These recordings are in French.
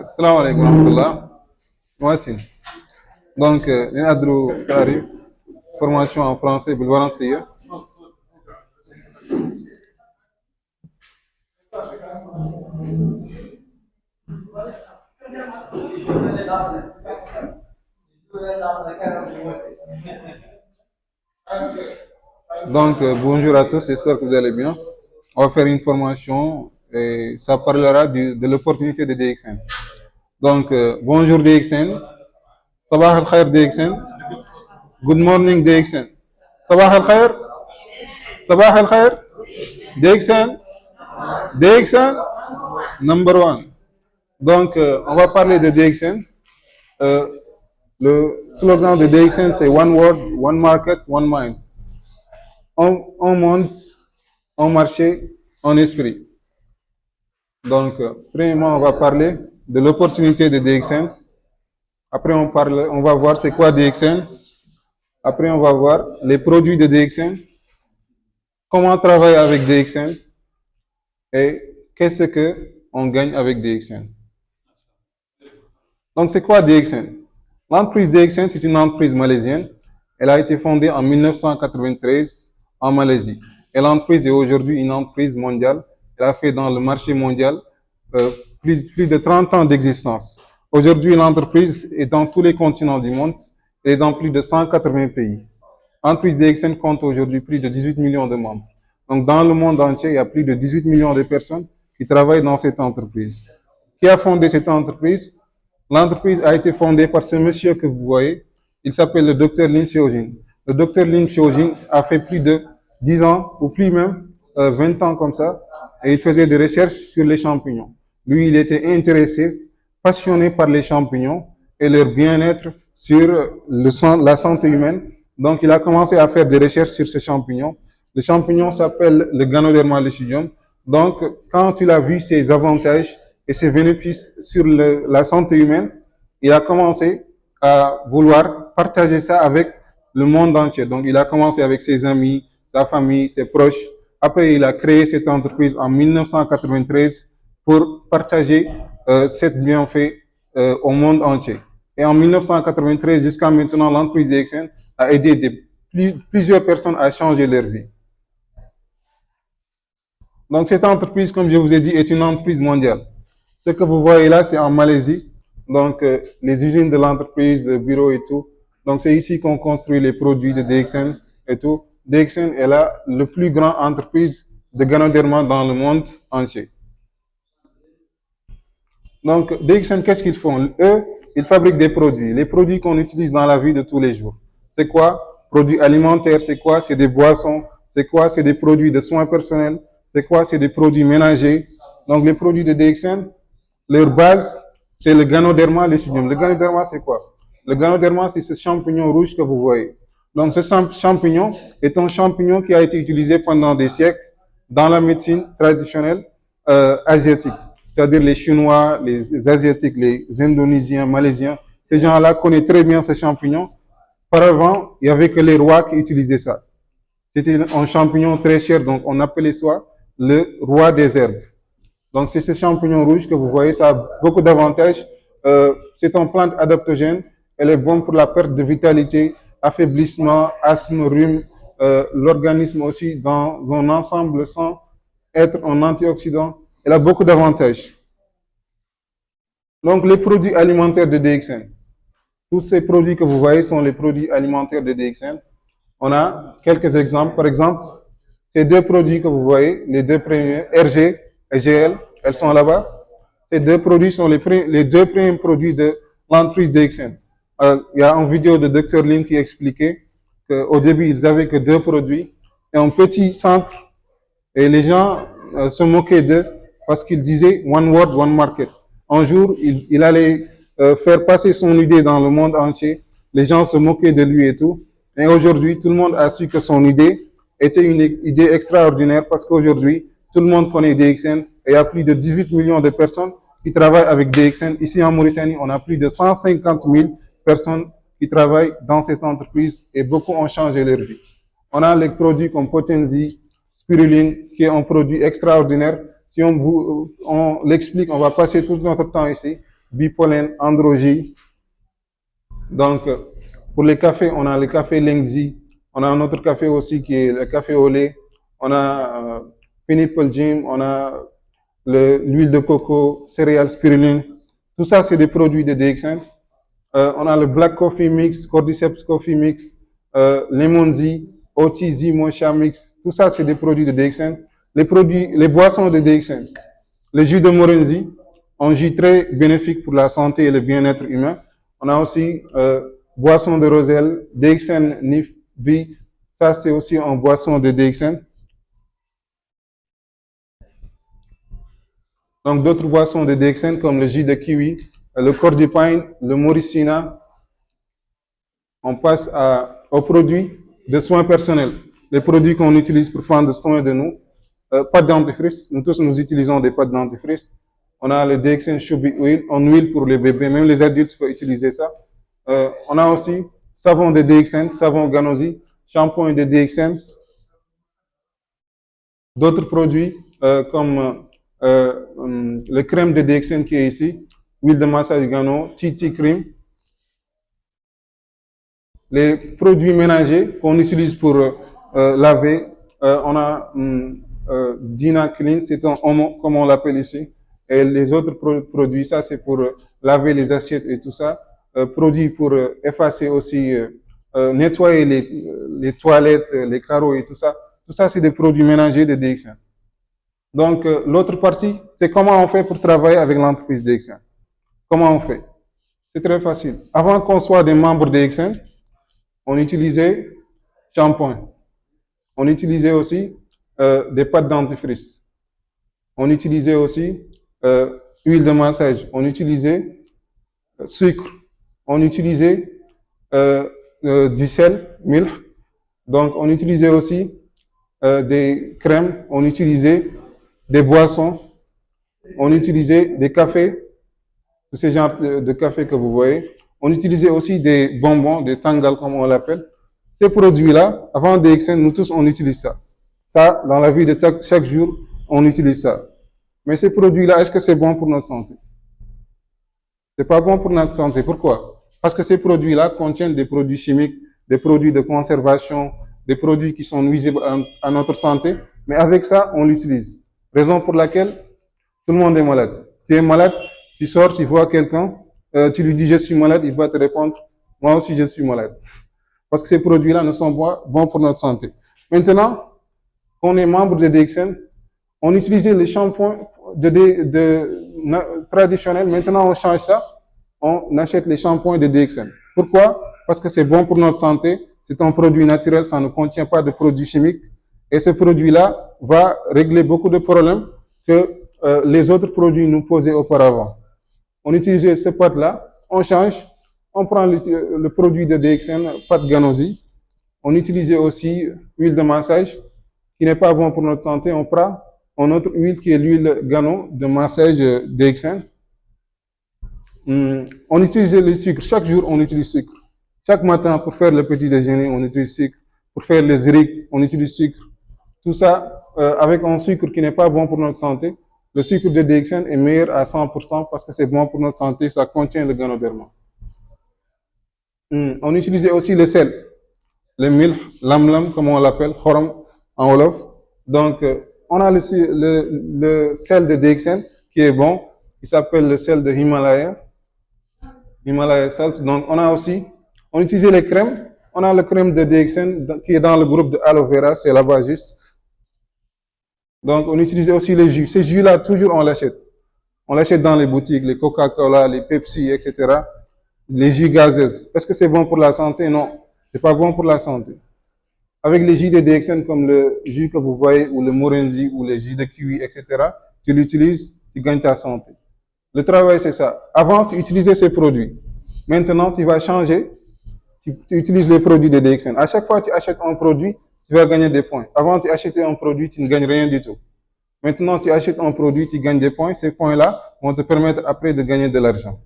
Salam alaikum wa rahmatullah. Moi, c'est. Donc, Adrou Tarif, formation en français, Boulevard Anseye. Donc, bonjour à tous, j'espère que vous allez bien. On va faire une formation et ça parlera de l'opportunité de DXN. Donc, bonjour DXN. Sabah al-Khair DXN. Good morning DXN. Sabah al-Khair. Sabah al-Khair. DXN. DXN. Number one. Donc, on va parler de DXN. Le slogan de DXN, c'est One World, One Market, One Mind. Un monde, un marché, un esprit. Donc, premièrement, on va parler de l'opportunité de DXN. Après, on va voir c'est quoi DXN. Après, on va voir les produits de DXN. Comment travailler avec DXN. Et qu'est-ce qu'on gagne avec DXN. Donc, c'est quoi DXN? L'entreprise DXN, c'est une entreprise malaisienne. Elle a été fondée en 1993 en Malaisie. Et l'entreprise est aujourd'hui une entreprise mondiale. Elle a fait dans le marché mondial plus de 30 ans d'existence. Aujourd'hui, l'entreprise est dans tous les continents du monde et dans plus de 180 pays. L'entreprise DXN compte aujourd'hui plus de 18 millions de membres. Donc, dans le monde entier, il y a plus de 18 millions de personnes qui travaillent dans cette entreprise. Qui a fondé cette entreprise? L'entreprise a été fondée par ce monsieur que vous voyez. Il s'appelle le docteur Lim Seojin. Le docteur Lim Seojin a fait plus de 10 ans, ou plus même 20 ans comme ça, et il faisait des recherches sur les champignons. Lui, il était intéressé, passionné par les champignons et leur bien-être sur la santé humaine. Donc, il a commencé à faire des recherches sur ces champignons. Le champignon s'appelle le Ganoderma lucidium. Donc, quand il a vu ses avantages et ses bénéfices sur la santé humaine, il a commencé à vouloir partager ça avec le monde entier. Donc, il a commencé avec ses amis, sa famille, ses proches. Après, il a créé cette entreprise en 1993 pour partager cette bienfait au monde entier. Et en 1993 jusqu'à maintenant, l'entreprise DXN a aidé plusieurs personnes à changer leur vie. Donc, cette entreprise, comme je vous ai dit, est une entreprise mondiale. Ce que vous voyez là, c'est en Malaisie. Donc, les usines de l'entreprise, le bureau et tout. Donc, c'est ici qu'on construit les produits de DXN et tout. DXN est là, le plus grand entreprise de Ganoderma dans le monde entier. Donc, DXN, qu'est-ce qu'ils font? Eux, ils fabriquent des produits. Les produits qu'on utilise dans la vie de tous les jours. C'est quoi? Produits alimentaires, c'est quoi? C'est des boissons. C'est quoi? C'est des produits de soins personnels. C'est quoi? C'est des produits ménagers. Donc, les produits de DXN, leur base, c'est le Ganoderma lucidium. Le Ganoderma, c'est quoi? Le Ganoderma, c'est ce champignon rouge que vous voyez. Donc, ce champignon est un champignon qui a été utilisé pendant des siècles dans la médecine traditionnelle asiatique. C'est-à-dire les Chinois, les Asiatiques, les Indonésiens, Malaisiens. Ces gens-là connaissent très bien ce champignon. Auparavant, il n'y avait que les rois qui utilisaient ça. C'était un champignon très cher, donc on appelait ça le roi des herbes. Donc, c'est ce champignon rouge que vous voyez, ça a beaucoup d'avantages. C'est une plante adaptogène. Elle est bonne pour la perte de vitalité, affaiblissement, asthme, rhume, l'organisme aussi dans un ensemble sans être un antioxydant. Elle a beaucoup d'avantages. Donc, les produits alimentaires de DXN. Tous ces produits que vous voyez sont les produits alimentaires de DXN. On a quelques exemples. Par exemple, ces deux produits que vous voyez, les deux premiers, RG et GL, elles sont là-bas. Ces deux produits sont les deux premiers produits de l'entreprise DXN. Il y a une vidéo de Dr Lim qui expliquait qu'au début, ils avaient que deux produits et un petit centre. Et les gens se moquaient d'eux parce qu'ils disaient One World, One Market. Un jour, il allait faire passer son idée dans le monde entier. Les gens se moquaient de lui et tout. Et aujourd'hui, tout le monde a su que son idée était une idée extraordinaire parce qu'aujourd'hui, tout le monde connaît DXN et il y a plus de 18 millions de personnes qui travaillent avec DXN. Ici en Mauritanie, on a plus de 150 000 personnes qui travaillent dans cette entreprise et beaucoup ont changé leur vie. On a les produits comme Potenzi, Spiruline, qui est un produit extraordinaire. Si on l'explique, on va passer tout notre temps ici. Bipolène, androgie. Donc, pour les cafés, on a le café Lengzi. On a un autre café aussi qui est le café au lait. On a Pineapple Gym. On a l'huile de coco, céréales spiruline. Tout ça, c'est des produits de DXN. On a le Black Coffee Mix, Cordyceps Coffee Mix, Lemon-Z, OTZ Mocha Mix. Tout ça, c'est des produits de DXN. Les boissons de DXN. Le jus de Morinzi, un jus très bénéfique pour la santé et le bien-être humain. On a aussi boisson de Roselle, DXN Nif V. Ça, c'est aussi une boisson de DXN. Donc, d'autres boissons de DXN comme le jus de kiwi, le Cordipine, le Moricina. On passe aux produits de soins personnels. Les produits qu'on utilise pour prendre soin de nous. Pâte dentifrice. Nous tous, nous utilisons des pâtes dentifrice. On a le DXN Chubby Oil, en huile pour les bébés. Même les adultes peuvent utiliser ça. On a aussi savon de DXN, savon Ganosi, shampoing de DXN. D'autres produits comme le crème de DXN qui est ici, huile de massage Gano, TT Cream. Les produits ménagers qu'on utilise pour laver, on a Dina Clean, c'est un omo, comme on l'appelle ici. Et les autres produits, ça c'est pour laver les assiettes et tout ça. Produits pour effacer aussi, nettoyer les toilettes, les carreaux et tout ça. Tout ça, c'est des produits ménagers de DXN. Donc, l'autre partie, c'est comment on fait pour travailler avec l'entreprise DXN. Comment on fait? C'est très facile. Avant qu'on soit des membres de DXN, on utilisait shampoing. On utilisait aussi des pâtes dentifrice. On utilisait aussi huile de massage. On utilisait sucre. On utilisait du sel, milk. Donc, on utilisait aussi des crèmes. On utilisait des boissons. On utilisait des cafés. Tous ces genres de café que vous voyez. On utilisait aussi des bonbons, des tangals comme on l'appelle. Ces produits-là, avant DXN, nous tous, on utilise ça. Ça, dans la vie de chaque jour, on utilise ça. Mais ces produits-là, est-ce que c'est bon pour notre santé? C'est pas bon pour notre santé. Pourquoi? Parce que ces produits-là contiennent des produits chimiques, des produits de conservation, des produits qui sont nuisibles à notre santé. Mais avec ça, on l'utilise. Raison pour laquelle tout le monde est malade. Tu es malade, tu sors, tu vois quelqu'un, tu lui dis je suis malade, il va te répondre moi aussi je suis malade. Parce que ces produits-là ne sont pas bons pour notre santé. Maintenant, on est membre de DXN, on utilisait les shampoings traditionnels. Maintenant, on change ça. On achète les shampoings de DXN. Pourquoi? Parce que c'est bon pour notre santé. C'est un produit naturel, ça ne contient pas de produits chimiques. Et ce produit-là va régler beaucoup de problèmes que les autres produits nous posaient auparavant. On utilisait ce pâte-là, on change, on prend le produit de DXN, pâte Ganosi. On utilisait aussi huile de massage, qui n'est pas bon pour notre santé. On prend une autre huile qui est l'huile Gano de massage DXN. On utilisait le sucre. Chaque jour, on utilise sucre. Chaque matin, pour faire le petit déjeuner, on utilise sucre. Pour faire les zric, on utilise sucre. Tout ça avec un sucre qui n'est pas bon pour notre santé. Le sucre de DXN est meilleur à 100% parce que c'est bon pour notre santé, ça contient le ganoderma. On utilisait aussi le sel, le milk, lam, comme on l'appelle, khoram en wolof. Donc, on a le sel de DXN qui est bon, qui s'appelle le sel de Himalaya Salt. Donc, on utilisait les crèmes. On a le crème de DXN qui est dans le groupe de aloe vera, c'est là-bas juste. Donc, on utilisait aussi les jus. Ces jus-là, toujours, on l'achète. On l'achète dans les boutiques, les Coca-Cola, les Pepsi, etc. Les jus gazeuses. Est-ce que c'est bon pour la santé? Non. C'est pas bon pour la santé. Avec les jus de DXN, comme le jus que vous voyez, ou le Morinzi, ou les jus de kiwi, etc., tu l'utilises, tu gagnes ta santé. Le travail, c'est ça. Avant, tu utilisais ces produits. Maintenant, tu vas changer. Tu utilises les produits de DXN. À chaque fois que tu achètes un produit, tu vas gagner des points. Avant, tu achetais un produit, tu ne gagnes rien du tout. Maintenant, tu achètes un produit, tu gagnes des points. Ces points-là vont te permettre après de gagner de l'argent.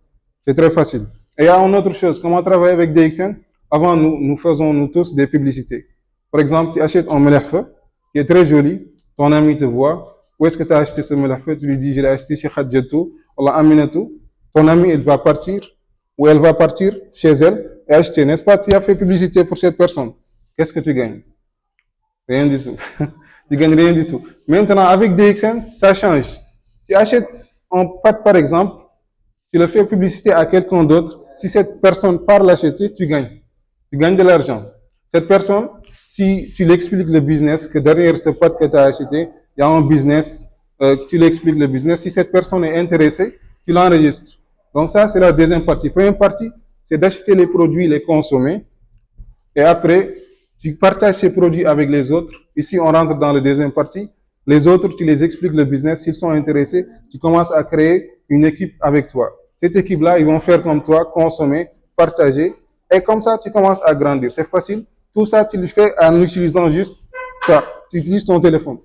C'est très facile. Et il y a une autre chose. Comment travailler avec DXN? Avant, nous faisons, nous tous, des publicités. Par exemple, tu achètes un melefeu qui est très joli. Ton ami te voit. où est-ce que tu as acheté ce malafet? Tu lui dis, je l'ai acheté chez Khadjatou, Allah Aminatou. Ton ami, il va partir, ou elle va partir chez elle et acheter, n'est-ce pas? Tu as fait publicité pour cette personne. Qu'est-ce que tu gagnes? Rien du tout. Tu gagnes rien du tout. Maintenant, avec DXN, ça change. Tu achètes un pâte, par exemple, tu le fais publicité à quelqu'un d'autre. Si cette personne part l'acheter, tu gagnes. Tu gagnes de l'argent. Cette personne, si tu l'expliques le business, que derrière ce pâte que tu as acheté, il y a un business, tu l'expliques le business. Si cette personne est intéressée, tu l'enregistres. Donc ça, c'est la deuxième partie. Première partie, c'est d'acheter les produits, les consommer. Et après, tu partages ces produits avec les autres. Ici, on rentre dans la deuxième partie. Les autres, tu les expliques le business. S'ils sont intéressés, tu commences à créer une équipe avec toi. Cette équipe-là, ils vont faire comme toi, consommer, partager. Et comme ça, tu commences à grandir. C'est facile. Tout ça, tu le fais en utilisant juste ça. Tu utilises ton téléphone.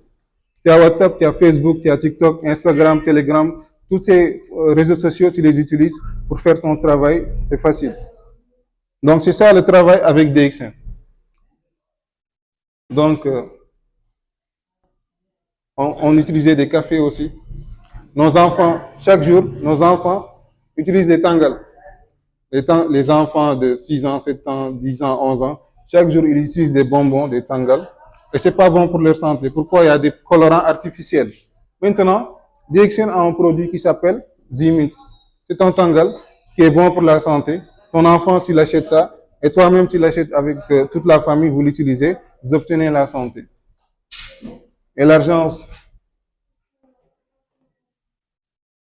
Tu as WhatsApp, tu as Facebook, tu as TikTok, Instagram, Telegram. Tous ces réseaux sociaux, tu les utilises pour faire ton travail. C'est facile. Donc, c'est ça le travail avec DXN. Donc, on utilisait des cafés aussi. Nos enfants, chaque jour, nos enfants utilisent des tangles. Les enfants de 6 ans, 7 ans, 10 ans, 11 ans, chaque jour, ils utilisent des bonbons, des tangles. Et c'est pas bon pour leur santé. Pourquoi? Il y a des colorants artificiels. Maintenant, DXN a un produit qui s'appelle Zimit. C'est un tangle qui est bon pour la santé. Ton enfant, s'il achète ça, et toi-même, tu l'achètes avec toute la famille, vous l'utilisez, vous obtenez la santé. Et l'argent aussi.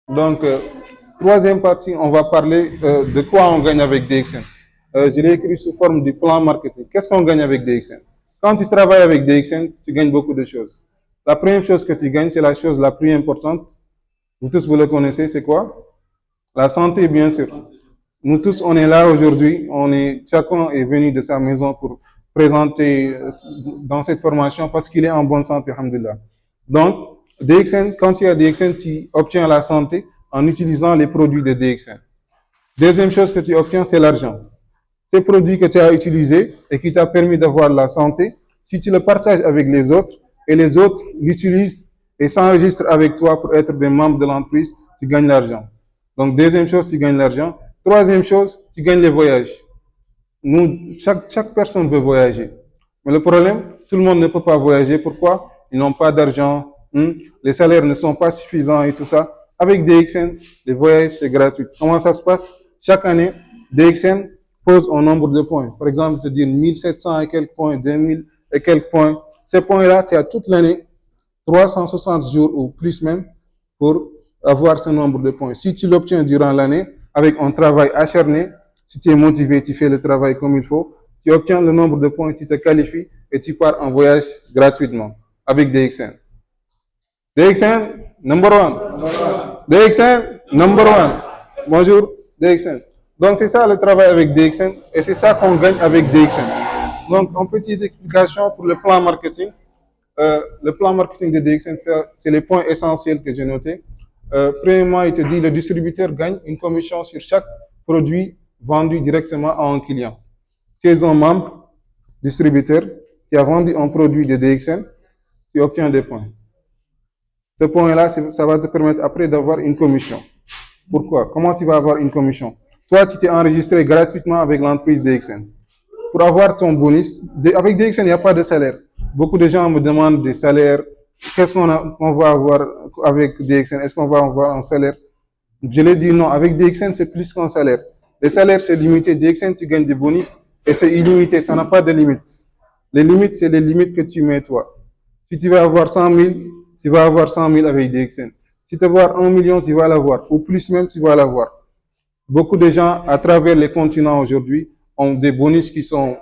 Donc, troisième partie, on va parler de quoi on gagne avec DXN. Je l'ai écrit sous forme du plan marketing. Qu'est-ce qu'on gagne avec DXN? Quand tu travailles avec DXN, tu gagnes beaucoup de choses. La première chose que tu gagnes, c'est la chose la plus importante. Vous tous, vous le connaissez, c'est quoi? La santé, bien sûr. Nous tous, on est là aujourd'hui. Chacun est venu de sa maison pour présenter dans cette formation parce qu'il est en bonne santé, alhamdoulilah. Donc, DXN, quand tu as DXN, tu obtiens la santé en utilisant les produits de DXN. Deuxième chose que tu obtiens, c'est l'argent. Ces produits que tu as utilisés et qui t'a permis d'avoir la santé, si tu le partages avec les autres et les autres l'utilisent et s'enregistrent avec toi pour être des membres de l'entreprise, tu gagnes l'argent. Donc, deuxième chose, tu gagnes l'argent. Troisième chose, tu gagnes les voyages. Chaque personne veut voyager. Mais le problème, tout le monde ne peut pas voyager. Pourquoi? Ils n'ont pas d'argent. Les salaires ne sont pas suffisants et tout ça. Avec DXN, les voyages, c'est gratuit. Comment ça se passe? Chaque année, DXN pose un nombre de points. Par exemple, te dire 1700 et quelques points, 2000 et quelques points. Ces points-là, tu as toute l'année, 360 jours ou plus même, pour avoir ce nombre de points. Si tu l'obtiens durant l'année, avec un travail acharné, si tu es motivé, tu fais le travail comme il faut, tu obtiens le nombre de points, tu te qualifies et tu pars en voyage gratuitement avec DXN. DXN, number one. DXN, number one. Bonjour, DXN. Donc, c'est ça le travail avec DXN et c'est ça qu'on gagne avec DXN. Donc, une petite explication pour le plan marketing. Le plan marketing de DXN, c'est les points essentiels que j'ai notés. Premièrement, il te dit le distributeur gagne une commission sur chaque produit vendu directement à un client. Tu es un membre distributeur, tu as vendu un produit de DXN, tu obtiens des points. Ce point-là, ça va te permettre après d'avoir une commission. Pourquoi? Comment tu vas avoir une commission? Toi, tu t'es enregistré gratuitement avec l'entreprise DXN. Pour avoir ton bonus, avec DXN, il n'y a pas de salaire. Beaucoup de gens me demandent des salaires. Qu'est-ce qu'on va avoir avec DXN? Est-ce qu'on va avoir un salaire? Je l'ai dit non. Avec DXN, c'est plus qu'un salaire. Les salaires, c'est limité. DXN, tu gagnes des bonus et c'est illimité. Ça n'a pas de limite. Les limites, c'est les limites que tu mets toi. Si tu vas avoir 100 000, tu vas avoir 100 000 avec DXN. Si tu vas avoir 1 million, tu vas l'avoir. Ou plus même, tu vas l'avoir. Beaucoup de gens, à travers les continents aujourd'hui, ont des bonus qui sont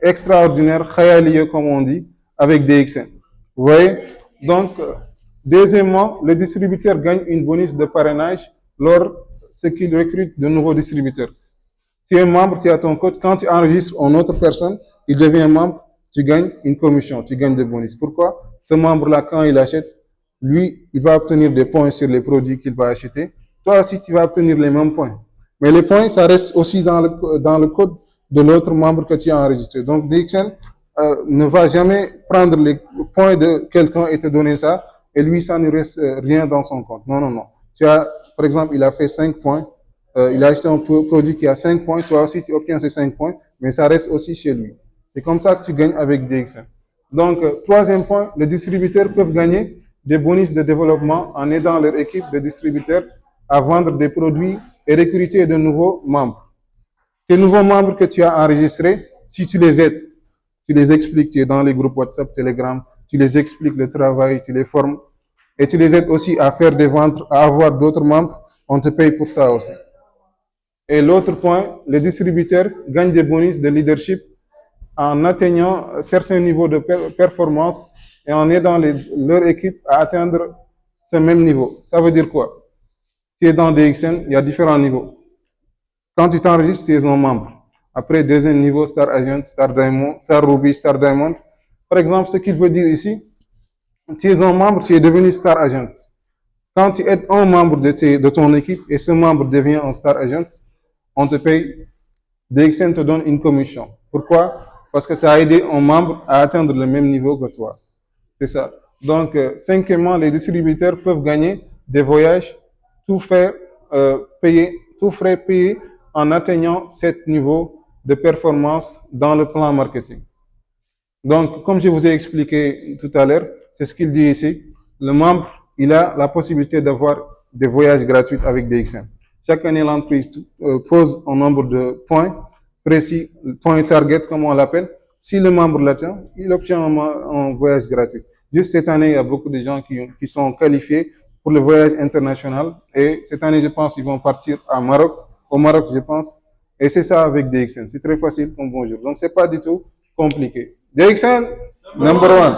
extraordinaires, khayalieux, comme on dit, avec DXN. Vous voyez? Donc, deuxièmement, le distributeur gagne une bonus de parrainage lorsqu'il recrute de nouveaux distributeurs. Tu es membre, tu as ton code. Quand tu enregistres une autre personne, il devient membre, tu gagnes une commission, tu gagnes des bonus. Pourquoi? Ce membre-là, quand il achète, lui, il va obtenir des points sur les produits qu'il va acheter. Toi aussi, tu vas obtenir les mêmes points. Mais les points, ça reste aussi dans le code de l'autre membre que tu as enregistré. Donc, DXN ne va jamais prendre les points de quelqu'un et te donner ça. et lui, ça ne reste rien dans son compte. Non, non, non. Tu as, par exemple, il a fait 5 points, il a acheté un produit qui a 5 points, toi aussi tu obtiens ces 5 points, mais ça reste aussi chez lui. C'est comme ça que tu gagnes avec DXN. Donc, troisième point, les distributeurs peuvent gagner des bonus de développement en aidant leur équipe de distributeurs à vendre des produits et recruter de nouveaux membres. Ces nouveaux membres que tu as enregistrés, si tu les aides, tu les expliques, tu es dans les groupes WhatsApp, Telegram, tu les expliques le travail, tu les formes, et tu les aides aussi à faire des ventes, à avoir d'autres membres, on te paye pour ça aussi. Et l'autre point, les distributeurs gagnent des bonus de leadership en atteignant certains niveaux de performance et en aidant leur équipe à atteindre ce même niveau. Ça veut dire quoi? Tu es dans DXN, il y a différents niveaux. Quand tu t'enregistres, tu es un membre. Après, deuxième niveau, Star Agent, Star Diamond, Star Ruby, Star Diamond. Par exemple, ce qu'il veut dire ici, tu es un membre, tu es devenu Star Agent. Quand tu aides un membre de ton équipe et ce membre devient un Star Agent, on te paye, DXN te donne une commission. Pourquoi? Parce que tu as aidé un membre à atteindre le même niveau que toi. C'est ça. Donc, cinquièmement, les distributeurs peuvent gagner des voyages, tout frais payés en atteignant cet niveau de performance dans le plan marketing. Donc, comme je vous ai expliqué tout à l'heure, c'est ce qu'il dit ici. Le membre, il a la possibilité d'avoir des voyages gratuits avec DXN. Chaque année, l'entreprise pose un nombre de points précis, point target, comme on l'appelle. Si le membre l'atteint, il obtient un voyage gratuit. Juste cette année, il y a beaucoup de gens qui sont qualifiés pour le voyage international. Et cette année, je pense qu'ils vont partir au Maroc, je pense. Et c'est ça avec DXN. C'est très facile comme bonjour. Donc, c'est pas du tout compliqué. DXN, number one.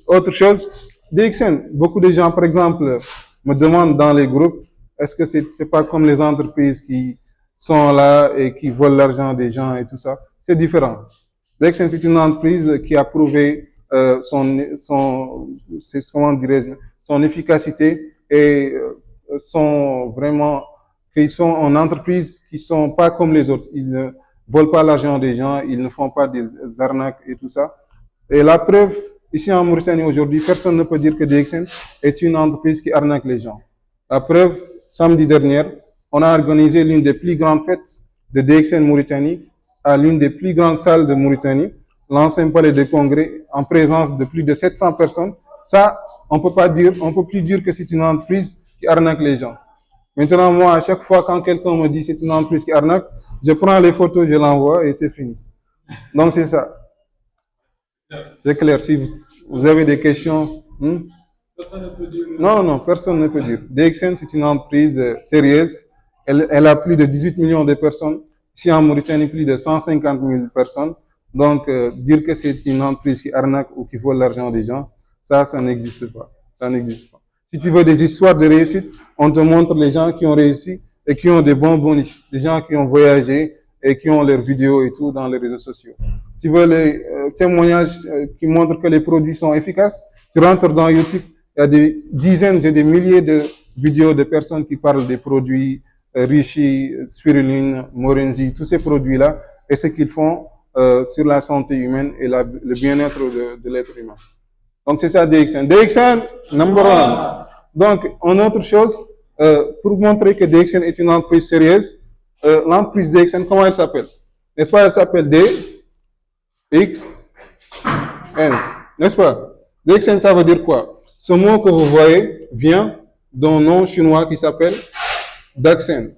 Autre chose, DXN, beaucoup de gens, par exemple, me demandent dans les groupes, est-ce que c'est pas comme les entreprises qui sont là et qui volent l'argent des gens et tout ça? C'est différent. DXN, c'est une entreprise qui a prouvé son efficacité et qu'ils sont en entreprise qui sont pas comme les autres. Ils ne volent pas l'argent des gens, ils ne font pas des arnaques et tout ça. Et la preuve, ici en Mauritanie aujourd'hui, personne ne peut dire que DXN est une entreprise qui arnaque les gens. La preuve, samedi dernier, on a organisé l'une des plus grandes fêtes de DXN Mauritanie à l'une des plus grandes salles de Mauritanie, l'ancien palais de congrès, en présence de plus de 700 personnes. Ça, on peut plus dire que c'est une entreprise qui arnaque les gens. Maintenant, moi, à chaque fois, quand quelqu'un me dit c'est une entreprise qui arnaque, je prends les photos, je l'envoie et c'est fini. Donc, c'est ça. C'est clair. Si vous avez des questions. Personne ne peut dire. Non, personne ne peut dire. DXN, c'est une entreprise sérieuse. Elle a plus de 18 millions de personnes. Ici en Mauritanie, plus de 150 000 personnes. Donc, dire que c'est une entreprise qui arnaque ou qui vole l'argent des gens, ça n'existe pas. Ça n'existe pas. Si tu veux des histoires de réussite, on te montre les gens qui ont réussi et qui ont des bons bonus. Les gens qui ont voyagé et qui ont leurs vidéos et tout dans les réseaux sociaux. Tu veux les témoignages qui montrent que les produits sont efficaces, tu rentres dans YouTube, il y a des dizaines, j'ai des milliers de vidéos de personnes qui parlent des produits Richie, Spiruline, Morenzi, tous ces produits-là, et ce qu'ils font sur la santé humaine et le bien-être de l'être humain. Donc c'est ça DXN. DXN, number one. Donc, une autre chose, pour montrer que DXN est une entreprise sérieuse, l'entreprise DXN, comment elle s'appelle? N'est-ce pas? Elle s'appelle DXN. N'est-ce pas? DXN, ça veut dire quoi? Ce mot que vous voyez vient d'un nom chinois qui s'appelle Daxen.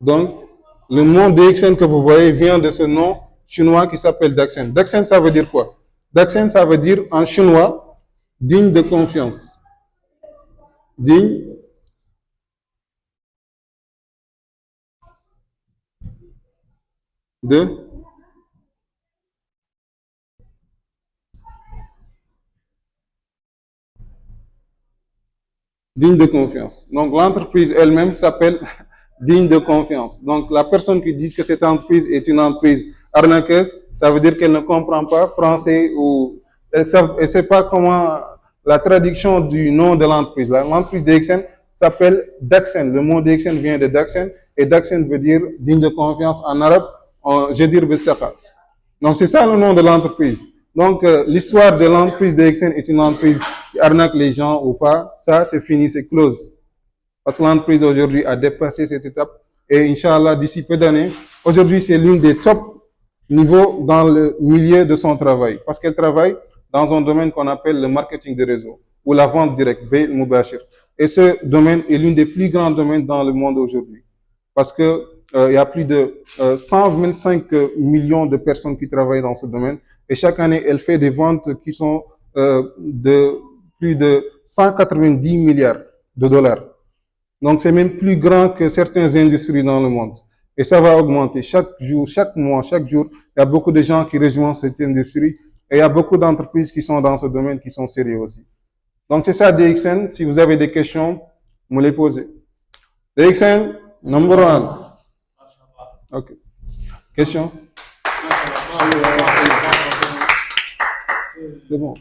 Donc, le nom DXN que vous voyez vient de ce nom chinois qui s'appelle Daxen. Daxen, ça veut dire quoi? Daxen, ça veut dire en chinois digne de confiance. Digne de confiance. Donc l'entreprise elle-même s'appelle digne de confiance. Donc la personne qui dit que cette entreprise est une entreprise arnaqueuse, ça veut dire qu'elle ne comprend pas français ou elle ne sait pas comment la traduction du nom de l'entreprise. L'entreprise DXN s'appelle Daxen. Le mot DXN vient de Daxen et Daxen veut dire digne de confiance en arabe, je veux dire Bistaka. Donc c'est ça le nom de l'entreprise. Donc, l'histoire de l'entreprise DXN est une entreprise qui arnaque les gens ou pas. Ça, c'est fini, c'est close. Parce que l'entreprise aujourd'hui a dépassé cette étape. Et Inch'Allah, d'ici peu d'années, aujourd'hui, c'est l'une des top niveaux dans le milieu de son travail. Parce qu'elle travaille dans un domaine qu'on appelle le marketing de réseau ou la vente directe, Bay Mubashir. Et ce domaine est l'un des plus grands domaines dans le monde aujourd'hui. Parce que il y a plus de 125 millions de personnes qui travaillent dans ce domaine. Et chaque année, elle fait des ventes qui sont de plus de 190 milliards de dollars. Donc, c'est même plus grand que certaines industries dans le monde. Et ça va augmenter chaque jour, chaque mois, chaque jour. Il y a beaucoup de gens qui rejoignent cette industrie. Et il y a beaucoup d'entreprises qui sont dans ce domaine qui sont sérieux aussi. Donc, c'est ça, DXN. Si vous avez des questions, vous me les posez. DXN, number one. OK. Question? C'est bon.